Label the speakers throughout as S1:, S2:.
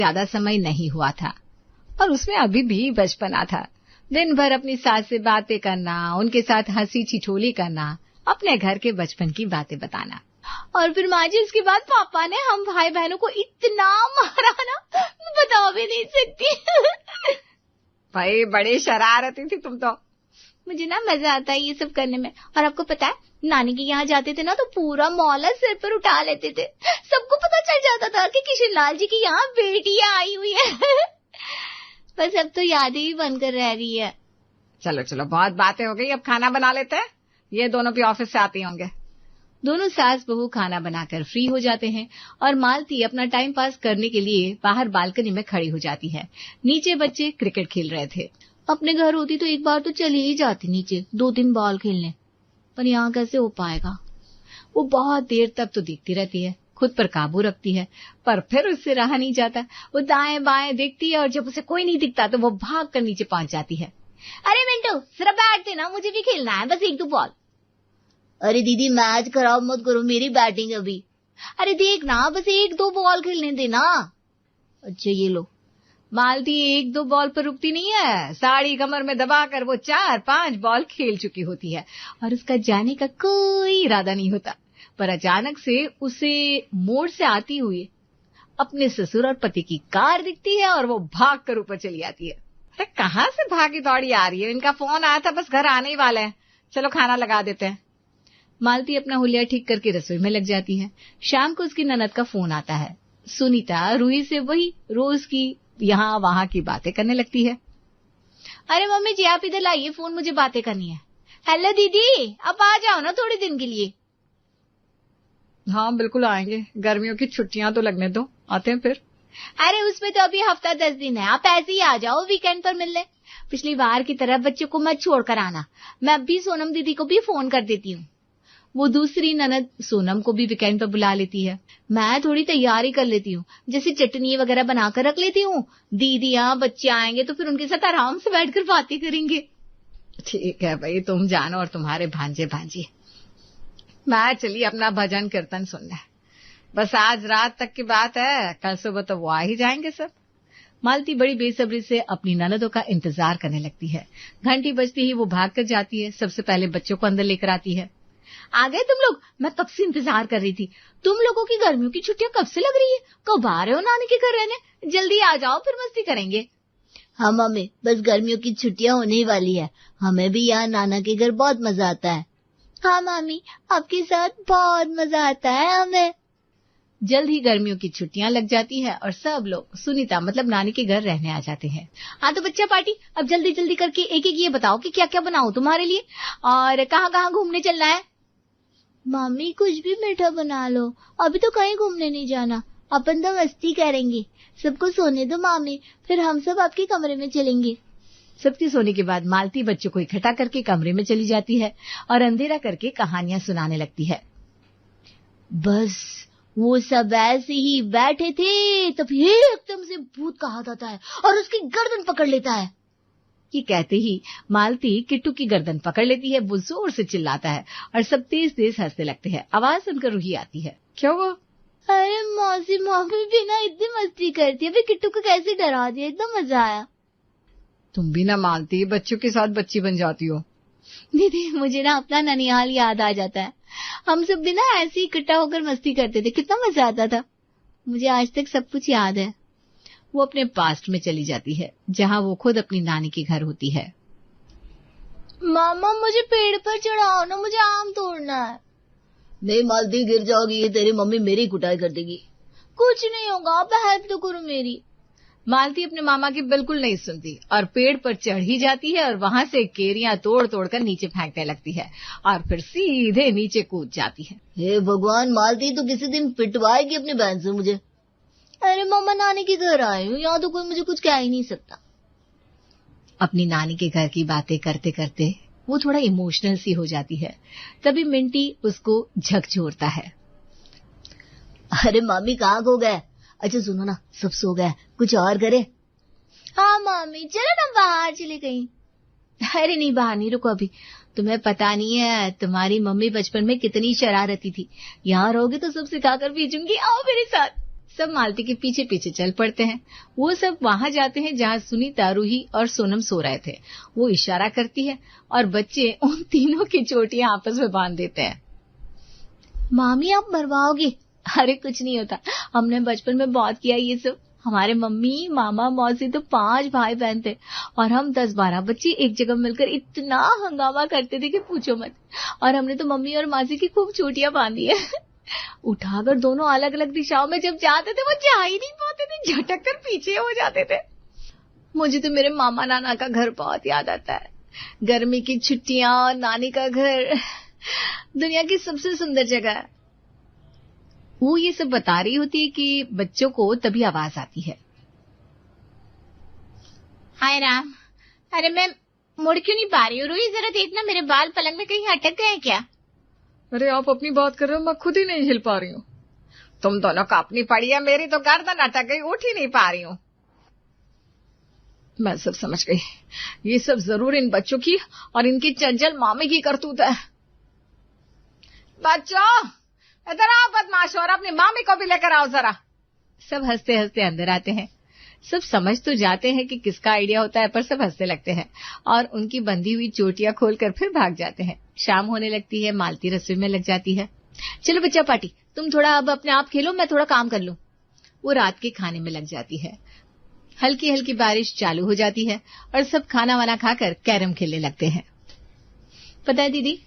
S1: ज्यादा समय नहीं हुआ था और उसमें अभी भी बचपना था। दिन भर अपनी सास से बातें करना, उनके साथ हंसी छिछोली करना, अपने घर के बचपन की बातें बताना। और फिर माँ जी उसके बाद पापा ने हम भाई बहनों को इतना मारा ना, मैं बता भी नहीं सकती। भाई बड़ी शरारती थी तुम तो। मुझे ना मजा आता है ये सब करने में। और आपको पता है, नानी के यहाँ जाते थे ना तो पूरा मोहल्ला सिर पर उठा लेते थे। सबको पता चल जाता था कि किशन लाल जी के यहाँ बेटियां आई हुई है। बस अब तो यादें ही बनकर रह गई है। चलो चलो, बहुत बातें हो गई, अब खाना बना लेते हैं। ये दोनों भी ऑफिस से आती होंगे। दोनों सास बहू खाना बनाकर फ्री हो जाते हैं और मालती अपना टाइम पास करने के लिए बाहर बालकनी में खड़ी हो जाती है। नीचे बच्चे क्रिकेट खेल रहे थे। अपने घर होती तो एक बार तो चली ही जाती नीचे 2-3 बॉल खेलने, पर यहाँ कैसे हो पाएगा। वो बहुत देर तक तो देखती रहती है, खुद पर काबू रखती है, पर फिर उससे रहा नहीं जाता। वो दाएं बाएं देखती है और जब उसे कोई नहीं दिखता तो वो भाग कर नीचे पहुंच जाती है। अरे मिंटू, जरा बैट देना, मुझे भी खेलना है, बस 1-2 बॉल। अरे दीदी मैच खराब मत करो, मेरी बैटिंग अभी। अरे देख ना, बस 1-2 बॉल खेलने देना। अच्छा ये लो। मालती 1-2 बॉल पर रुकती नहीं है, साड़ी कमर में दबाकर वो 4-5 बॉल खेल चुकी होती है और उसका जाने का कोई इरादा नहीं होता। पर अचानक से उसे मोड़ से आती हुई अपने ससुर और पति की कार दिखती है और वो भाग कर ऊपर चली आती है। अरे कहाँ से भागी दौड़ी आ रही है, इनका फोन आया था, बस घर आने ही वाले हैं, चलो खाना लगा देते हैं। मालती अपना हुलिया ठीक करके रसोई में लग जाती है। शाम को उसकी ननद का फोन आता है। सुनीता रूही से वही रोज की यहाँ वहां की बातें करने लगती है। अरे मम्मी जी आप इधर लाइए फोन, मुझे बातें करनी है। हेलो दीदी, आप आ जाओ ना थोड़े दिन के लिए। हाँ बिल्कुल आएंगे, गर्मियों की छुट्टियां तो लगने दो, आते हैं फिर। अरे उसमें तो अभी हफ्ता 10 दिन है, आप ऐसे ही आ जाओ, वीकेंड पर मिल ले। पिछली बार की तरह बच्चों को मत छोड़ कर आना। मैं अभी सोनम दीदी को भी फोन कर देती हूँ। वो दूसरी ननद सोनम को भी वीकेंड पर बुला लेती है। मैं थोड़ी तैयारी कर लेती हूँ, जैसे चटनी वगैरह बनाकर रख लेती हूँ। दीदियाँ बच्चे आएंगे तो फिर उनके साथ आराम से बैठकर बातें करेंगे। ठीक है भाई, तुम जानो और तुम्हारे भांजे भांजी। मैं चली अपना भजन कीर्तन सुनने। बस आज रात तक की बात है, कल सुबह तो वो आ ही जाएंगे सब। मालती बड़ी बेसब्री से अपनी ननदों का इंतजार करने लगती है। घंटी बजती ही वो भाग कर जाती है, सबसे पहले बच्चों को अंदर लेकर आती है। आ गए तुम लोग? मैं कब से इंतजार कर रही थी। तुम लोगों की गर्मियों की छुट्टियां कब से लग रही है? कब आ रहे हो नानी के घर रहने? जल्दी आ जाओ, फिर मस्ती करेंगे। हाँ मम्मी, बस गर्मियों की छुट्टियां होने ही वाली है, हमें भी यहाँ नाना के घर बहुत मजा आता है। हाँ मामी, आपके साथ बहुत मजा आता है हमें। जल्द ही गर्मियों की छुट्टियां लग जाती है और सब लोग सुनीता मतलब नानी के घर रहने आ जाते हैं। हाँ तो बच्चा पार्टी, अब जल्दी जल्दी करके एक एक ये बताओ कि क्या क्या बनाओ तुम्हारे लिए और कहाँ कहाँ घूमने चलना है। मामी कुछ भी मीठा बना लो, अभी तो कहीं घूमने नहीं जाना, अपन तो मस्ती करेंगे। सबको सोने दो मामी, फिर हम सब आपके कमरे में चलेंगे। सबके सोने के बाद मालती बच्चों को इकट्ठा करके कमरे में चली जाती है और अंधेरा करके कहानियां सुनाने लगती है। बस वो सब ऐसे ही बैठे थे, तभी एकदम से भूत का हाथ आता है और उसकी गर्दन पकड़ लेता है। ये कहते ही मालती किट्टू की गर्दन पकड़ लेती है। वो जोर से चिल्लाता है और सब तेज तेज हंसने लगते हैं। आवाज सुनकर रूही आती है। क्या हुआ? अरे मौसी, मम्मी भी ना इतनी मस्ती करती है, फिर किट्टू को कैसे डरा दिया, इतना मजा आया। तुम भी ना मालती बच्चों के साथ बच्ची बन जाती हो। दीदी मुझे ना अपना ननिहाल याद आ जाता है, हम सब भी ना ऐसे ही इकट्ठा होकर मस्ती करते थे, कितना मजा आता था। मुझे आज तक सब कुछ याद है। वो अपने पास्ट में चली जाती है जहाँ वो खुद अपनी नानी के घर होती है। मामा मुझे पेड़ पर चढ़ाओ ना, मुझे आम तोड़ना है। नहीं मालती, गिर जाओगी, तेरी मम्मी मेरी कुटाई कर देगी। कुछ नहीं होगा, आप हेल्प तो करो मेरी। मालती अपने मामा की बिल्कुल नहीं सुनती और पेड़ पर चढ़ ही जाती है और वहां से केरियां तोड़ तोड़ कर नीचे फेंकने लगती है और फिर सीधे नीचे कूद जाती है। हे भगवान, मालती तो किसी दिन पिटवाएगी अपनी बहन से मुझे। अरे मामा नानी के घर आए हूँ, यहाँ तो कोई मुझे कुछ कह ही नहीं सकता। अपनी नानी के घर की बातें करते करते वो थोड़ा इमोशनल सी हो जाती है। तभी मिंटी उसको झकझोरता है। अरे मामी कहाँ खो गए? अच्छा सुनो ना, सब सो गए, कुछ और करे? हाँ मामी, चलो ना बाहर चले गई। अरे नहीं, बाहर नहीं, रुको अभी। तुम्हें पता नहीं है तुम्हारी मम्मी बचपन में कितनी शरारती थी। यहाँ रहोगे तो सब सिखाकर भेजूंगी, आओ मेरे साथ। सब मालती के पीछे पीछे चल पड़ते हैं। वो सब वहां जाते हैं जहां सुनीता, रूही और सोनम सो रहे थे। वो इशारा करती है और बच्चे उन तीनों की चोटियां आपस में बांध देते हैं। मामी आप मरवाओगे? अरे कुछ नहीं होता, हमने बचपन में बहुत किया ये सब। हमारे मम्मी, मामा, मौसी तो 5 भाई बहन थे और हम 10-12 बच्चे एक जगह मिलकर इतना हंगामा करते थे कि पूछो मत। और हमने तो मम्मी और मासी की खूब चोटियां बांधी है। उठाकर दोनों अलग अलग दिशाओं में जब जाते थे वो जा ही नहीं पाते थे, झटक कर पीछे हो जाते थे। मुझे तो मेरे मामा नाना का घर बहुत याद आता है। गर्मी की छुट्टियां और नानी का घर दुनिया की सबसे सुंदर जगह है। वो ये सब बता रही होती है कि बच्चों को तभी आवाज आती है। हाय राम, अरे मैं मुड़ क्यों नहीं पा रही हूँ? रूही जरा देखना, मेरे बाल पलंग में कहीं अटक गए हैं क्या?
S2: अरे आप अपनी बात कर रहे हो, मैं खुद ही नहीं हिल पा रही हूँ।
S1: तुम दोनों का अपनी पड़ी है, मेरी तो गर्दन अटक गई, उठ ही नहीं पा रही हूँ। मैं सब समझ गई, ये सब जरूर इन बच्चों की और इनकी चंचल मामी की करतूत है। बच्चों इधर आओ बदमाश, और अपनी मामी को भी लेकर आओ जरा। सब हंसते हंसते अंदर आते हैं। सब समझ तो जाते हैं कि किसका आइडिया होता है, पर सब हंसने लगते हैं और उनकी बंधी हुई चोटियां खोलकर फिर भाग जाते हैं। शाम होने लगती है, मालती रसोई में लग जाती है। चलो बच्चा पार्टी, तुम थोड़ा अब अपने आप खेलो, मैं थोड़ा काम कर लूं। वो रात के खाने में लग जाती है। हल्की हल्की बारिश चालू हो जाती है और सब खाना वाना खाकर कैरम खेलने लगते हैं। पता है दीदी,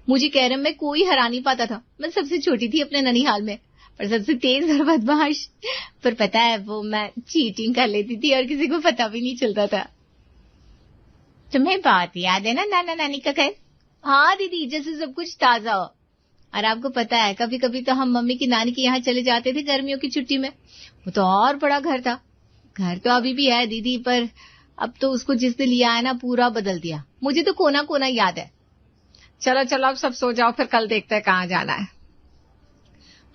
S1: मुझे कैरम में कोई हरा नहीं पाता था। मैं सबसे छोटी थी अपने ननिहाल में, पर सबसे तेज और बदमाश। पर पता है वो मैं चीटिंग कर लेती थी और किसी को पता भी नहीं चलता था। तुम्हें बात याद है ना नाना नानी का घर? हाँ दीदी, जैसे सब कुछ ताजा हो। और आपको पता है कभी कभी तो हम मम्मी की नानी के यहाँ चले जाते थे गर्मियों की छुट्टी में। वो तो और बड़ा घर था। घर तो अभी भी है दीदी, पर अब तो उसको जिसने लिया है ना पूरा बदल दिया। मुझे तो कोना कोना याद है। चलो चलो अब सब सो जाओ, फिर कल देखते हैं कहाँ जाना है।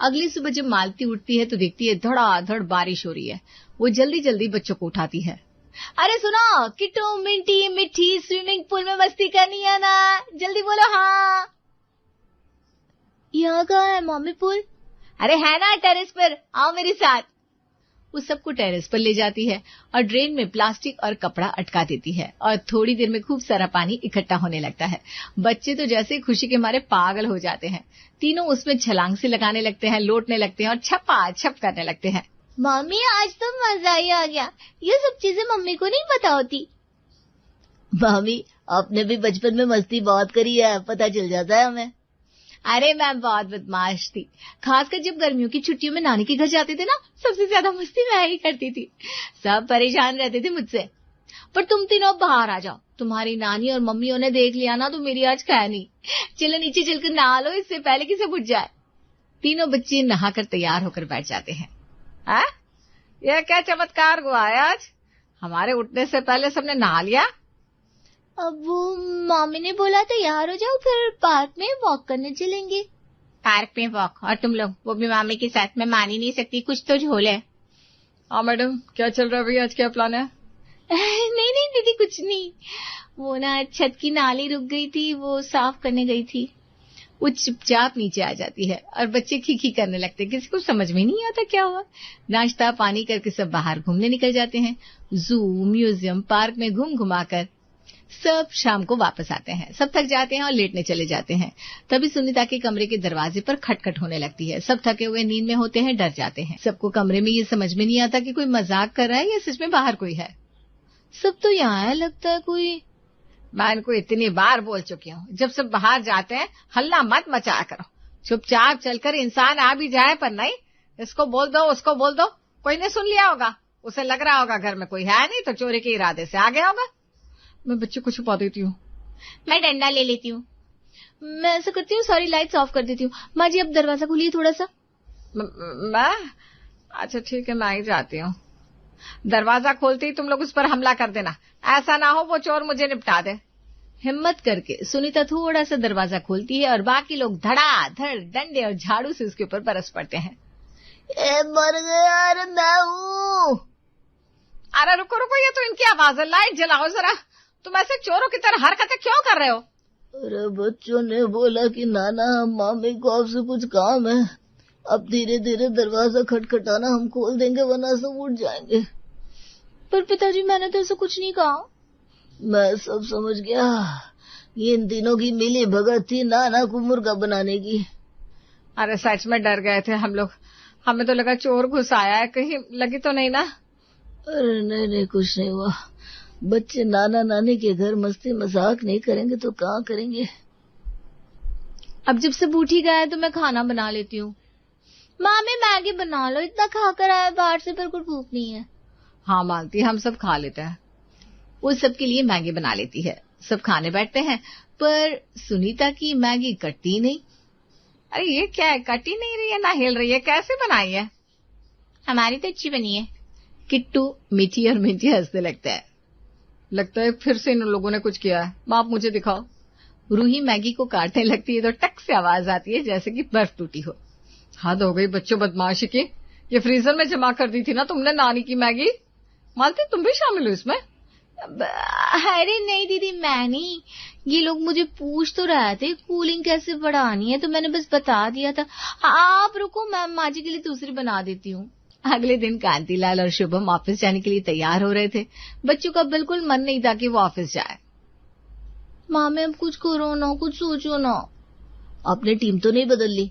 S1: अगली सुबह जब मालती उठती है तो देखती है धड़ाधड़ बारिश हो रही है। वो जल्दी जल्दी बच्चों को उठाती है। अरे सुनो, किट्टू मिंटी मिठी स्विमिंग पूल में मस्ती करनी है ना, जल्दी बोलो हाँ। यहाँ कहाँ है मम्मी पूल? अरे है ना टेरेस पर, आओ मेरे साथ। वो सबको टेरेस पर ले जाती है और ड्रेन में प्लास्टिक और कपड़ा अटका देती है और थोड़ी देर में खूब सारा पानी इकट्ठा होने लगता है। बच्चे तो जैसे खुशी के मारे पागल हो जाते हैं। तीनों उसमें छलांग से लगाने लगते हैं, लौटने लगते हैं और छपा छप करने लगते हैं। मम्मी आज तो मजा ही आ गया, ये सब चीजें मम्मी को नहीं पता होती।
S3: मामी आपने भी बचपन में मस्ती बहुत करी है, पता चल जाता है हमें।
S1: अरे मैं बहुत बदमाश थी, खासकर जब गर्मियों की छुट्टियों में नानी के घर जाते थे ना, सबसे ज्यादा मस्ती मैं ही करती थी। सब परेशान रहते थे मुझसे। पर तुम तीनों अब बाहर आ जाओ, तुम्हारी नानी और मम्मियों ने देख लिया ना तो मेरी आज खैर नहीं। चलो नीचे चलकर नहा लो, इससे पहले कि सब उठ जाए। तीनों बच्चे नहाकर तैयार होकर बैठ जाते हैं। यह क्या चमत्कार हुआ है आज? हमारे उठने से पहले सबने नहा लिया।
S3: अब वो मामी ने बोला तैयार हो जाओ, फिर पार्क में वॉक करने चलेंगे।
S1: पार्क में वॉक? और तुम लोग, वो भी मामी के साथ? मैं मान ही नहीं सकती, कुछ तो झोल है।
S2: हाँ मैडम, क्या चल रहा है भैया, आज क्या प्लान है?
S1: नहीं नहीं दीदी कुछ नहीं, वो ना छत की नाली रुक गई थी, वो साफ करने गई थी। वो चुपचाप नीचे आ जाती है और बच्चे खीखी करने लगते। किसी को समझ में नहीं आता क्या हुआ। नाश्ता पानी करके सब बाहर घूमने निकल जाते हैं। जू, म्यूजियम, पार्क में घूम घुमाकर सब शाम को वापस आते हैं। सब थक जाते हैं और लेटने चले जाते हैं। तभी सुनीता के कमरे के दरवाजे पर खटखट होने लगती है। सब थके हुए नींद में होते हैं, डर जाते हैं। सबको कमरे में ये समझ में नहीं आता कि कोई मजाक कर रहा है या सच में बाहर कोई है। सब तो यहाँ है, लगता है कोई। मैं इनको इतनी बार बोल चुकी हूँ, जब सब बाहर जाते हैं हल्ला मत मचाया करो, चुपचाप चलकर इंसान आ भी जाए, पर नहीं, इसको बोल दो उसको बोल दो, कोई ने सुन लिया होगा। उसे लग रहा होगा घर में कोई है नहीं तो चोरी के इरादे से आ गया होगा।
S2: मैं बच्चे को छुपा देती हूँ।
S1: मैं डंडा ले लेती हूँ। मैं ऐसा करती हूँ, सारी लाइट्स ऑफ कर देती हूँ। माँ जी अब दरवाजा खोलिए थोड़ा सा। मैं? अच्छा ठीक है, मैं ही जाती हूँ। दरवाजा खोलते ही तुम लोग उस पर हमला कर देना, ऐसा ना हो वो चोर मुझे निपटा दे। हिम्मत करके सुनीता थोड़ा सा दरवाजा खोलती है और बाकी लोग धड़ाधड़ डंडे और झाड़ू से उसके ऊपर बरस पड़ते हैं।
S3: मर गया, अरे मैं हूँ।
S1: अरे रुको रुको, ये तो इनकी आवाज है, लाइट जलाओ जरा। तुम ऐसे चोरों की तरह हरकतें क्यों कर रहे हो?
S3: अरे बच्चों ने बोला कि नाना मामी को आपसे कुछ काम है। अब धीरे धीरे दरवाजा खटखटाना हम खोल देंगे, वरना सब उठ जाएंगे। पर पिताजी, मैंने तो ऐसा कुछ नहीं कहा। मैं सब समझ गया। ये इन तीनों की मिली भगत थी नाना को मुर्गा बनाने की।
S2: अरे सच में डर गए थे हम लोग, हमें तो लगा चोर घुस आया है, कहीं लगी तो नहीं ना?
S3: अरे नहीं नहीं, कुछ नहीं हुआ। बच्चे नाना नानी के घर मस्ती मजाक नहीं करेंगे तो कहाँ करेंगे। अब जब सब उठ ही गए तो मैं खाना बना लेती हूँ। मामी मैगी बना लो, इतना खाकर आया बाहर से, पर कुछ भूख नहीं है।
S2: हाँ मालती, हम सब खा लेते हैं।
S1: वो सबके लिए मैगी बना लेती है। सब खाने बैठते हैं, पर सुनीता की मैगी कटती नहीं।
S2: अरे ये क्या है, कटी नहीं रही है ना हिल रही है, कैसे बनाई है?
S3: हमारी तो अच्छी बनी है।
S1: किट्टू मीठी और मिंटी हंसने लगता है।
S2: लगता है फिर से इन लोगों ने कुछ किया है। माँ, आप मुझे दिखाओ।
S1: रूही मैगी को काटने लगती है तो टक से आवाज आती है जैसे कि बर्फ टूटी हो।
S2: हद हो गई बच्चों, बदमाशी की। ये फ्रीजर में जमा कर दी थी ना तुमने नानी की मैगी। मालती, तुम भी शामिल हो इसमें?
S3: अरे नहीं दीदी, मैं नहीं। ये लोग मुझे पूछ तो रहे थे कूलिंग कैसे बढ़ानी है, तो मैंने बस बता दिया था। आप रुको, मैं माँ जी के लिए दूसरी बना देती हूँ।
S1: अगले दिन कांतिलाल और शुभम ऑफिस जाने के लिए तैयार हो रहे थे। बच्चों का बिल्कुल मन नहीं था कि वो ऑफिस जाए।
S3: माँ, अब कुछ करो ना, कुछ सोचो ना। आपने टीम तो नहीं बदल ली?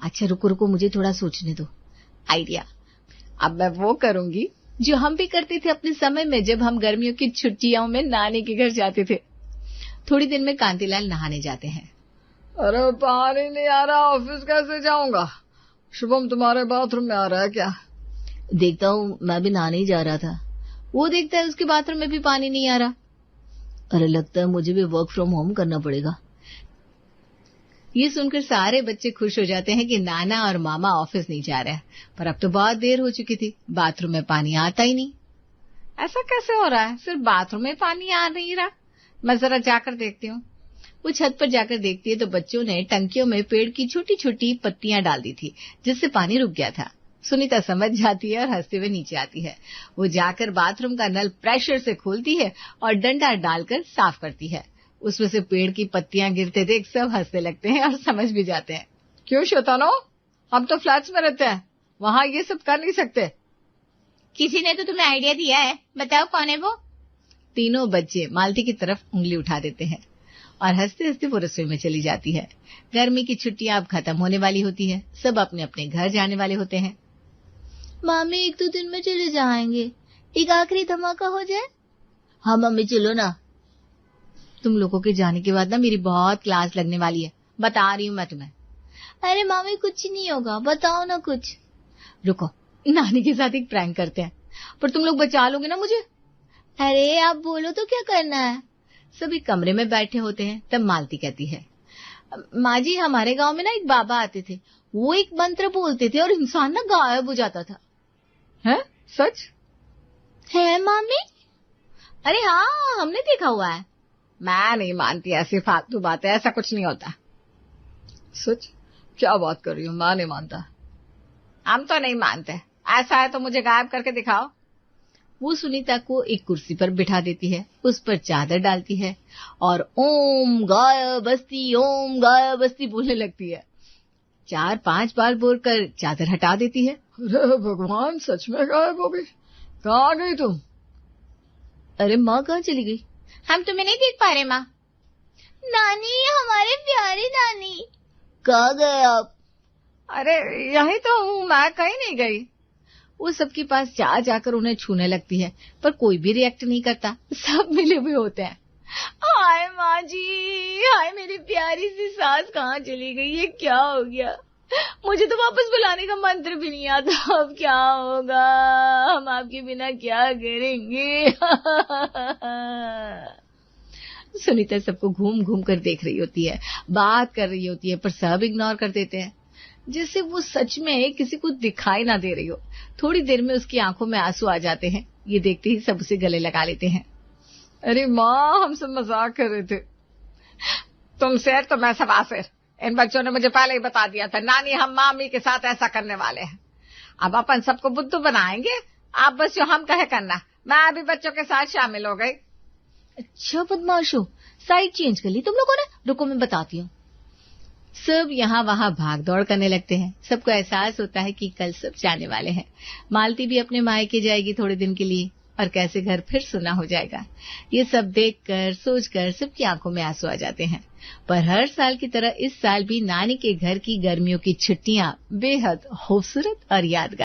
S1: अच्छा रुको रुको, मुझे थोड़ा सोचने दो। आइडिया। अब मैं वो करूंगी जो हम भी करते थे अपने समय में, जब हम गर्मियों की छुट्टियों में नानी के घर जाते थे। थोड़ी देर में कांतिलाल नहाने जाते हैं।
S2: अरे पानी नहीं आ रहा, ऑफिस कैसे जाऊंगा? शुभम तुम्हारे बाथरूम में आ रहा है क्या?
S3: देखता हूँ, मैं भी नहाने ही जा रहा था।
S1: वो देखता है उसके बाथरूम में भी पानी नहीं आ रहा।
S3: अरे लगता है मुझे भी वर्क फ्रॉम होम करना पड़ेगा।
S1: ये सुनकर सारे बच्चे खुश हो जाते हैं कि नाना और मामा ऑफिस नहीं जा रहे हैं। पर अब तो बहुत देर हो चुकी थी, बाथरूम में पानी आता ही नहीं।
S2: ऐसा कैसे हो रहा है? सिर्फ बाथरूम में पानी आ नहीं रहा। मैं जरा जाकर देखती हूँ।
S1: वो छत पर जाकर देखती है तो बच्चों ने टंकियों में पेड़ की छोटी छोटी पत्तियां डाल दी थी, जिससे पानी रुक गया था। सुनीता समझ जाती है और हंसते हुए नीचे आती है। वो जाकर बाथरूम का नल प्रेशर से खोलती है और डंडा डालकर साफ करती है। उसमें से पेड़ की पत्तियां गिरते देख सब हंसने लगते हैं और समझ भी जाते हैं।
S2: क्यों शैतानो, हम तो फ्लैट्स में रहते हैं, वहाँ ये सब कर नहीं सकते।
S3: किसी ने तो तुम्हें आइडिया दिया है, बताओ कौन है वो?
S1: तीनों बच्चे मालती की तरफ उंगली उठा देते हैं और हंसते हंसते वो रसोई में चली जाती है। गर्मी की छुट्टियां अब खत्म होने वाली होती है। सब अपने अपने घर जाने वाले होते हैं।
S3: मामी, एक दो दिन में चले जाएंगे, एक आखिरी धमाका हो जाए। हाँ मम्मी, चलो ना।
S1: तुम लोगों के जाने के बाद ना मेरी बहुत क्लास लगने वाली है, बता रही हूँ मैं तुम्हें।
S3: अरे मामी, कुछ नहीं होगा, बताओ ना कुछ।
S1: रुको, नानी के साथ एक प्रैंक करते हैं, पर तुम लोग बचा लोगे ना मुझे?
S3: अरे आप बोलो तो क्या करना है।
S1: सभी कमरे में बैठे होते हैं। तब मालती कहती है, माँ जी, हमारे गांव में ना एक बाबा आते थे। वो एक मंत्र बोलते थे और इंसान ना गायब हो जाता था।
S2: है? सच
S3: है मामी?
S1: अरे हाँ, हमने देखा हुआ है।
S2: मैं नहीं मानती ऐसी फालतू बातें, ऐसा कुछ नहीं होता। सच? क्या बात कर रही हो, मैं नहीं मानता। हम तो नहीं मानते। ऐसा है तो मुझे गायब करके दिखाओ।
S1: वो सुनीता को एक कुर्सी पर बिठा देती है, उस पर चादर डालती है और ओम गायब बस्ती, ओम गायब बस्ती बोलने लगती है। 4-5 बार बोलकर चादर हटा देती है।
S2: अरे भगवान, सच में गायब हो गई। कहाँ गई तुम?
S1: अरे माँ कहाँ चली गई?
S3: हम तुम्हें नहीं देख पा रहे माँ। नानी, हमारे प्यारी नानी। कहाँ गए आप?
S2: अरे यही तो हूँ, मैं कहीं नहीं गई।
S1: वो सबके पास जा जाकर उन्हें छूने लगती है, पर कोई भी रिएक्ट नहीं करता। सब मिले हुए होते हैं।
S3: हाय माँ जी, हाय मेरी प्यारी सी सास कहाँ चली गई, ये क्या हो गया? मुझे तो वापस बुलाने का मंत्र भी नहीं आता। अब क्या होगा, हम आपके बिना क्या करेंगे?
S1: सुनीता सबको घूम घूम कर देख रही होती है, बात कर रही होती है, पर सब इग्नोर कर देते हैं, जैसे वो सच में किसी को दिखाई ना दे रही हो। थोड़ी देर में उसकी आंखों में आंसू आ जाते हैं। ये देखते ही सब उसे गले लगा लेते हैं।
S2: अरे माँ, हम सब मजाक कर रहे थे। तुम शेर तो मैं सवा शेर। इन बच्चों ने मुझे पहले ही बता दिया था, नानी हम मामी के साथ ऐसा करने वाले हैं। अब अपन सबको बुद्धू बनाएंगे, आप बस जो हम कहे करना। मैं अभी बच्चों के साथ शामिल हो गई।
S1: अच्छा बदमाशो, साइड चेंज कर ली तुम लोगों ने। रुको मैं बताती हूँ। सब यहाँ वहाँ भाग दौड़ करने लगते हैं। सबको एहसास होता है कि कल सब जाने वाले हैं। मालती भी अपने मायके जाएगी थोड़े दिन के लिए और कैसे घर फिर सुना हो जाएगा। ये सब देखकर सोचकर सबकी आंखों में आंसू आ जाते हैं। पर हर साल की तरह इस साल भी नानी के घर की गर्मियों की छुट्टियां बेहद खूबसूरत और यादगार